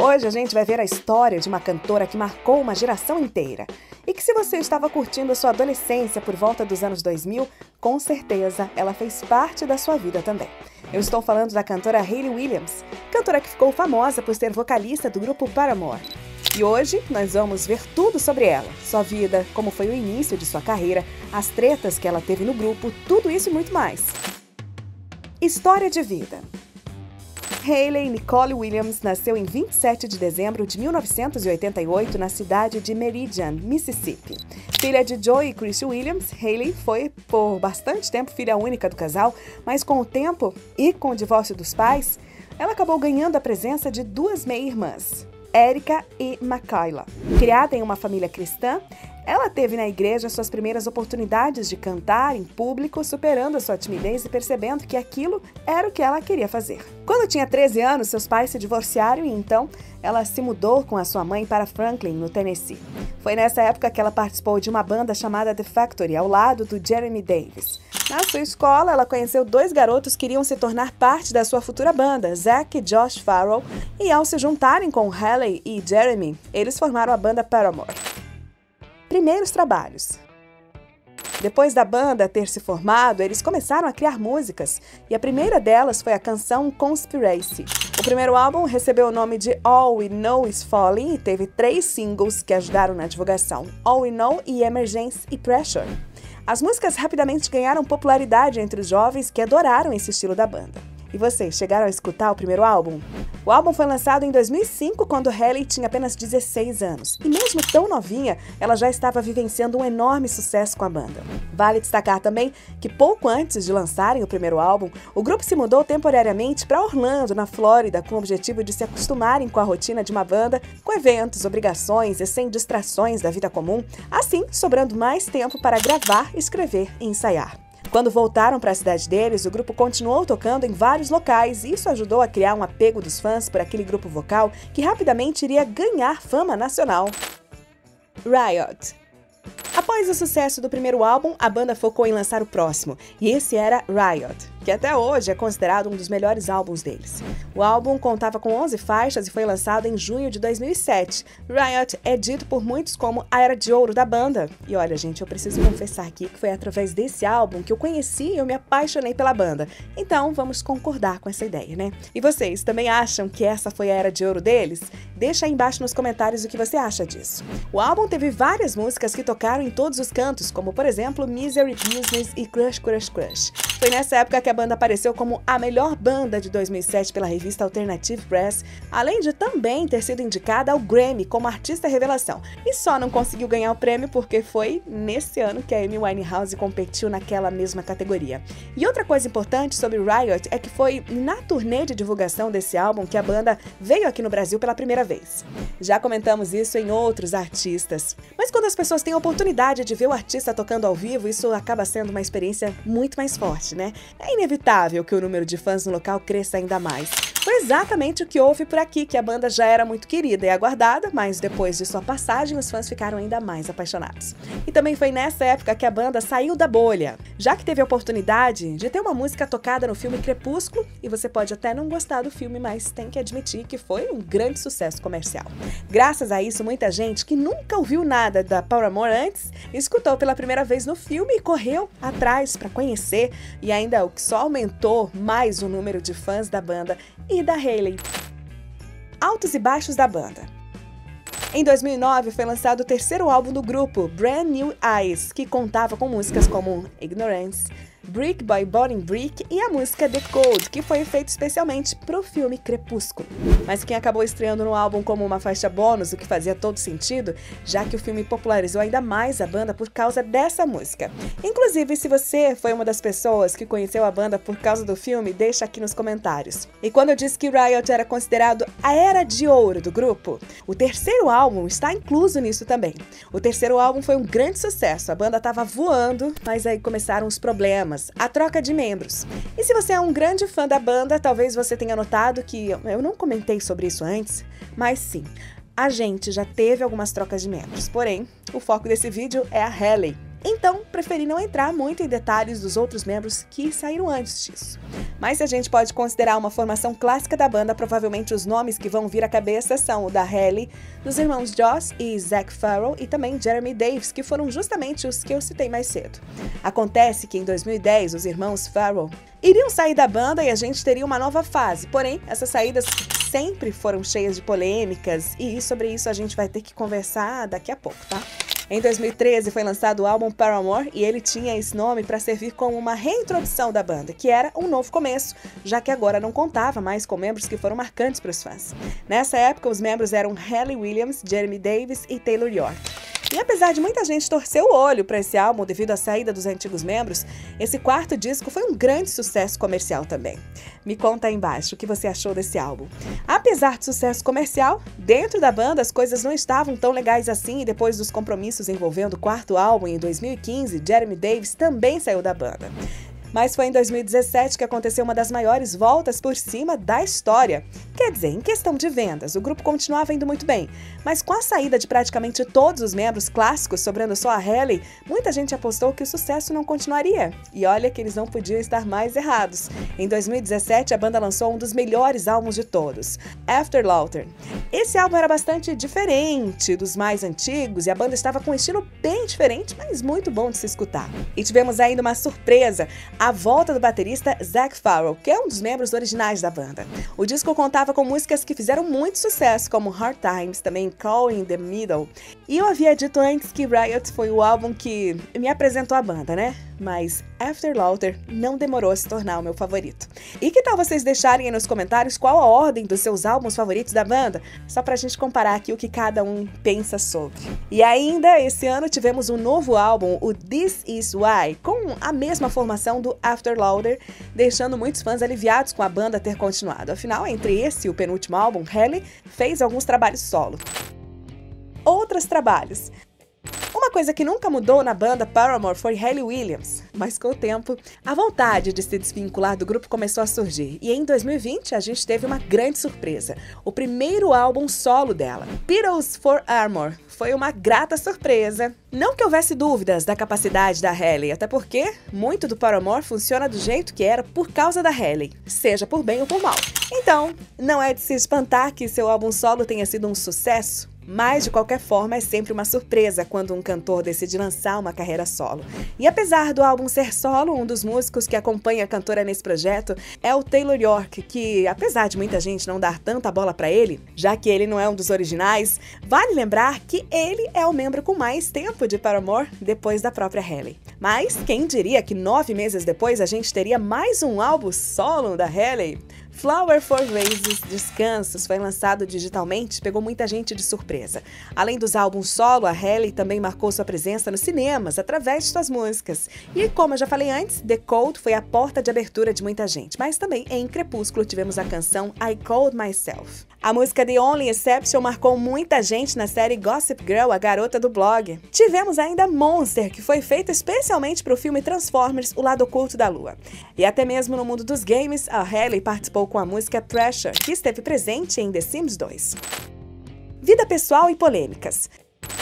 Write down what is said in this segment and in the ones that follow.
Hoje a gente vai ver a história de uma cantora que marcou uma geração inteira. E que se você estava curtindo a sua adolescência por volta dos anos 2000, com certeza ela fez parte da sua vida também. Eu estou falando da cantora Hayley Williams, cantora que ficou famosa por ser vocalista do grupo Paramore. E hoje nós vamos ver tudo sobre ela, sua vida, como foi o início de sua carreira, as tretas que ela teve no grupo, tudo isso e muito mais. História de vida. Hayley Nicole Williams nasceu em 27 de dezembro de 1988 na cidade de Meridian, Mississippi. Filha de Joe e Chris Williams, Hayley foi por bastante tempo filha única do casal, mas com o tempo e com o divórcio dos pais, ela acabou ganhando a presença de duas meia-irmãs, Erica e Makayla. Criada em uma família cristã, ela teve na igreja suas primeiras oportunidades de cantar em público, superando a sua timidez e percebendo que aquilo era o que ela queria fazer. Quando tinha 13 anos, seus pais se divorciaram e então ela se mudou com a sua mãe para Franklin, no Tennessee. Foi nessa época que ela participou de uma banda chamada The Factory, ao lado do Jeremy Davis. Na sua escola, ela conheceu dois garotos que iriam se tornar parte da sua futura banda, Zach e Josh Farrell, e ao se juntarem com Hayley e Jeremy, eles formaram a banda Paramore. Primeiros trabalhos. Depois da banda ter se formado, eles começaram a criar músicas, e a primeira delas foi a canção Conspiracy. O primeiro álbum recebeu o nome de All We Know Is Falling e teve 3 singles que ajudaram na divulgação: All We Know e Emergency e Pressure. As músicas rapidamente ganharam popularidade entre os jovens que adoraram esse estilo da banda. E vocês chegaram a escutar o primeiro álbum? O álbum foi lançado em 2005, quando Hayley tinha apenas 16 anos. E mesmo tão novinha, ela já estava vivenciando um enorme sucesso com a banda. Vale destacar também que pouco antes de lançarem o primeiro álbum, o grupo se mudou temporariamente para Orlando, na Flórida, com o objetivo de se acostumarem com a rotina de uma banda, com eventos, obrigações e sem distrações da vida comum, assim sobrando mais tempo para gravar, escrever e ensaiar. Quando voltaram para a cidade deles, o grupo continuou tocando em vários locais e isso ajudou a criar um apego dos fãs por aquele grupo vocal que rapidamente iria ganhar fama nacional. Riot. Após o sucesso do primeiro álbum, a banda focou em lançar o próximo, e esse era Riot, que até hoje é considerado um dos melhores álbuns deles. O álbum contava com 11 faixas e foi lançado em junho de 2007. Riot é dito por muitos como a era de ouro da banda. E olha, gente, eu preciso confessar aqui que foi através desse álbum que eu conheci e eu me apaixonei pela banda. Então, vamos concordar com essa ideia, né? E vocês também acham que essa foi a era de ouro deles? Deixa aí embaixo nos comentários o que você acha disso. O álbum teve várias músicas que tocaram em todos os cantos, como por exemplo Misery Business e Crush Crush Crush. Foi nessa época que a banda apareceu como a melhor banda de 2007 pela revista Alternative Press, além de também ter sido indicada ao Grammy como artista revelação. E só não conseguiu ganhar o prêmio porque foi nesse ano que a Amy Winehouse competiu naquela mesma categoria. E outra coisa importante sobre Riot é que foi na turnê de divulgação desse álbum que a banda veio aqui no Brasil pela primeira vez. Já comentamos isso em outros artistas. Mas quando as pessoas têm a oportunidade de ver o artista tocando ao vivo, isso acaba sendo uma experiência muito mais forte, né? É inevitável que o número de fãs no local cresça ainda mais. Foi exatamente o que houve por aqui, que a banda já era muito querida e aguardada, mas depois de sua passagem, os fãs ficaram ainda mais apaixonados. E também foi nessa época que a banda saiu da bolha, já que teve a oportunidade de ter uma música tocada no filme Crepúsculo, e você pode até não gostar do filme, mas tem que admitir que foi um grande sucesso comercial. Graças a isso, muita gente que nunca ouviu nada da Paramore antes, escutou pela primeira vez no filme e correu atrás para conhecer, e ainda o que só aumentou mais o número de fãs da banda e da Hayley. Altos e baixos da banda. Em 2009 foi lançado o terceiro álbum do grupo, Brand New Eyes, que contava com músicas como Ignorance, Brick by Boring Brick e a música The Code, que foi feita especialmente para o filme Crepúsculo. Mas quem acabou estreando no álbum como uma faixa bônus, o que fazia todo sentido, já que o filme popularizou ainda mais a banda por causa dessa música. Inclusive, se você foi uma das pessoas que conheceu a banda por causa do filme, deixa aqui nos comentários. E quando eu disse que Riot era considerado a era de ouro do grupo, o terceiro álbum está incluso nisso também. O terceiro álbum foi um grande sucesso, a banda estava voando, mas aí começaram os problemas, a troca de membros. E se você é um grande fã da banda, talvez você tenha notado que eu não comentei sobre isso antes, mas sim, a gente já teve algumas trocas de membros. Porém, o foco desse vídeo é a Hayley. Então, preferi não entrar muito em detalhes dos outros membros que saíram antes disso. Mas se a gente pode considerar uma formação clássica da banda, provavelmente os nomes que vão vir à cabeça são o da Hayley, dos irmãos Josh e Zac Farrell e também Jeremy Davis, que foram justamente os que eu citei mais cedo. Acontece que em 2010 os irmãos Farrell iriam sair da banda e a gente teria uma nova fase, porém essas saídas sempre foram cheias de polêmicas e sobre isso a gente vai ter que conversar daqui a pouco, tá? Em 2013 foi lançado o álbum Paramore e ele tinha esse nome para servir como uma reintrodução da banda, que era um novo começo, já que agora não contava mais com membros que foram marcantes para os fãs. Nessa época, os membros eram Hayley Williams, Jeremy Davis e Taylor York. E apesar de muita gente torcer o olho para esse álbum devido à saída dos antigos membros, esse quarto disco foi um grande sucesso comercial também. Me conta aí embaixo o que você achou desse álbum. Apesar do sucesso comercial, dentro da banda as coisas não estavam tão legais assim e depois dos compromissos envolvendo o quarto álbum em 2015, Jeremy Davis também saiu da banda. Mas foi em 2017 que aconteceu uma das maiores voltas por cima da história. Quer dizer, em questão de vendas, o grupo continuava indo muito bem, mas com a saída de praticamente todos os membros clássicos, sobrando só a Hayley, muita gente apostou que o sucesso não continuaria. E olha que eles não podiam estar mais errados. Em 2017, a banda lançou um dos melhores álbuns de todos, After Laughter. Esse álbum era bastante diferente dos mais antigos e a banda estava com um estilo bem diferente, mas muito bom de se escutar. E tivemos ainda uma surpresa, a volta do baterista Zac Farrell, que é um dos membros originais da banda. O disco contava com músicas que fizeram muito sucesso, como Hard Times, também Call in the Middle. E eu havia dito antes que Riot foi o álbum que me apresentou a banda, né? Mas After Laughter não demorou a se tornar o meu favorito. E que tal vocês deixarem aí nos comentários qual a ordem dos seus álbuns favoritos da banda? Só pra gente comparar aqui o que cada um pensa sobre. E ainda, esse ano tivemos um novo álbum, o This Is Why, com a mesma formação do After Laughter, deixando muitos fãs aliviados com a banda ter continuado. Afinal, entre esse e o penúltimo álbum, Hayley fez alguns trabalhos solo. Outros trabalhos. Uma coisa que nunca mudou na banda Paramore foi Hayley Williams, mas com o tempo, a vontade de se desvincular do grupo começou a surgir, e em 2020 a gente teve uma grande surpresa, o primeiro álbum solo dela, Petals for Armor. Foi uma grata surpresa. Não que houvesse dúvidas da capacidade da Hayley, até porque muito do Paramore funciona do jeito que era por causa da Hayley, seja por bem ou por mal. Então, não é de se espantar que seu álbum solo tenha sido um sucesso, mas de qualquer forma é sempre uma surpresa quando um cantor decide lançar uma carreira solo. E apesar do álbum ser solo, um dos músicos que acompanha a cantora nesse projeto é o Taylor York, que apesar de muita gente não dar tanta bola pra ele, já que ele não é um dos originais, vale lembrar que ele é o membro com mais tempo de Paramore depois da própria Hayley. Mas quem diria que 9 meses depois a gente teria mais um álbum solo da Hayley? Flower for Roses Descansos foi lançado digitalmente, pegou muita gente de surpresa. Além dos álbuns solo, a Hayley também marcou sua presença nos cinemas através de suas músicas. E como eu já falei antes, The Cold foi a porta de abertura de muita gente, mas também em Crepúsculo tivemos a canção I Called Myself. A música The Only Exception marcou muita gente na série Gossip Girl, a garota do blog. Tivemos ainda Monster, que foi feita especialmente para o filme Transformers, O Lado Oculto da Lua. E até mesmo no mundo dos games, a Hayley participou com a música Pressure, que esteve presente em The Sims 2. Vida pessoal e polêmicas.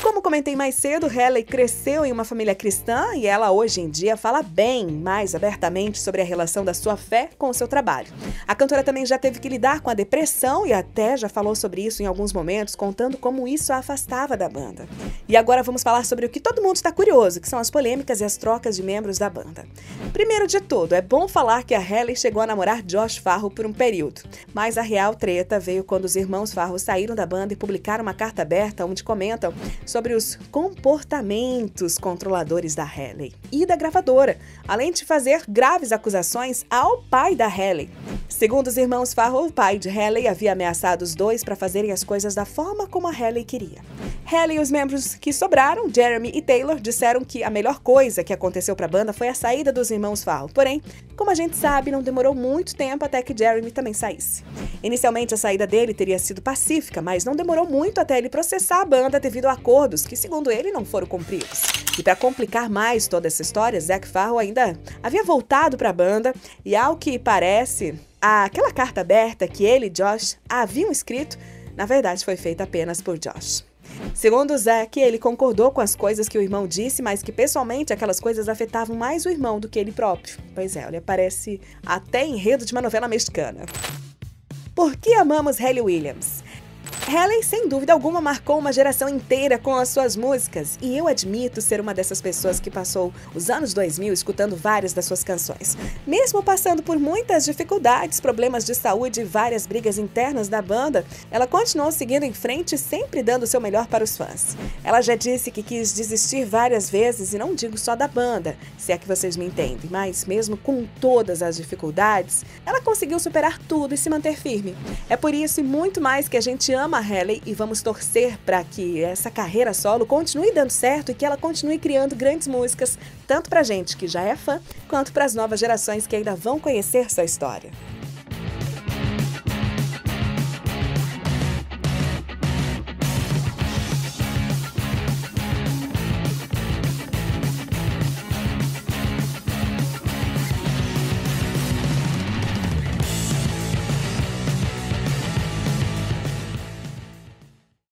Como comentei mais cedo, Hayley cresceu em uma família cristã e ela hoje em dia fala bem mais abertamente sobre a relação da sua fé com o seu trabalho. A cantora também já teve que lidar com a depressão e até já falou sobre isso em alguns momentos, contando como isso a afastava da banda. E agora vamos falar sobre o que todo mundo está curioso, que são as polêmicas e as trocas de membros da banda. Primeiro de tudo, é bom falar que a Hayley chegou a namorar Josh Farrell por um período, mas a real treta veio quando os irmãos Farrell saíram da banda e publicaram uma carta aberta onde comentam sobre os comportamentos controladores da Hayley e da gravadora, além de fazer graves acusações ao pai da Hayley. Segundo os irmãos Farrell, o pai de Hayley havia ameaçado os dois para fazerem as coisas da forma como a Hayley queria. Hayley e os membros que sobraram, Jeremy e Taylor, disseram que a melhor coisa que aconteceu para a banda foi a saída dos irmãos Farrell. Porém, como a gente sabe, não demorou muito tempo até que Jeremy também saísse. Inicialmente, a saída dele teria sido pacífica, mas não demorou muito até ele processar a banda devido a acordos que, segundo ele, não foram cumpridos. E para complicar mais toda essa história, Zac Farrell ainda havia voltado para a banda e, ao que parece, aquela carta aberta que ele e Josh haviam escrito, na verdade foi feita apenas por Josh. Segundo Zac, ele concordou com as coisas que o irmão disse, mas que pessoalmente aquelas coisas afetavam mais o irmão do que ele próprio. Pois é, olha, parece até enredo de uma novela mexicana. Por que amamos Hayley Williams? Hayley, sem dúvida alguma, marcou uma geração inteira com as suas músicas, e eu admito ser uma dessas pessoas que passou os anos 2000 escutando várias das suas canções. Mesmo passando por muitas dificuldades, problemas de saúde e várias brigas internas da banda, ela continuou seguindo em frente e sempre dando o seu melhor para os fãs. Ela já disse que quis desistir várias vezes, e não digo só da banda, se é que vocês me entendem, mas mesmo com todas as dificuldades, ela conseguiu superar tudo e se manter firme. É por isso e muito mais que a gente ama a Hayley e vamos torcer para que essa carreira solo continue dando certo e que ela continue criando grandes músicas, tanto pra gente que já é fã, quanto para as novas gerações que ainda vão conhecer sua história.